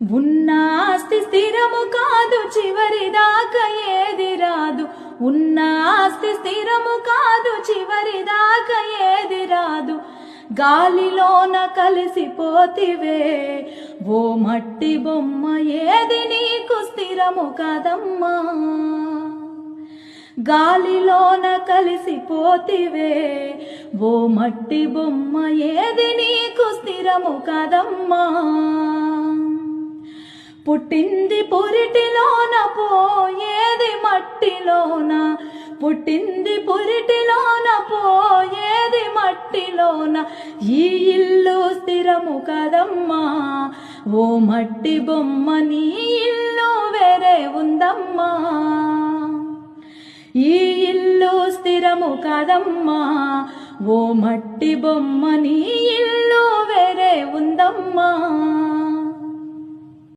ఉన్న ఆస్తి స్థిరము కాదు, చివరిదాకా ఏది రాదు. ఉన్న ఆస్తి స్థిరము కాదు, చివరిదాకా ఏది రాదు. గాలిలోన కలిసిపోతివే ఓ మట్టి బొమ్మ, ఏది నీకు స్థిరము కాదమ్మా. గాలిలోన కలిసిపోతివే ఓ మట్టి బొమ్మ, ఏది నీకు స్థిరము కాదమ్మా. పుట్టింది పురిటిలోన, పోయేది మట్టిలోన. పుట్టింది పురిటిలోన, పోయేది మట్టిలోన. ఈ ఇల్లు స్థిరము కదమ్మా ఓ మట్టి బొమ్మ, నీ ఇల్లు వేరే ఉందమ్మా. ఈ ఇల్లు స్థిరము కాదమ్మా ఓ మట్టి బొమ్మ, నీ ఇల్లు వేరే ఉందమ్మా.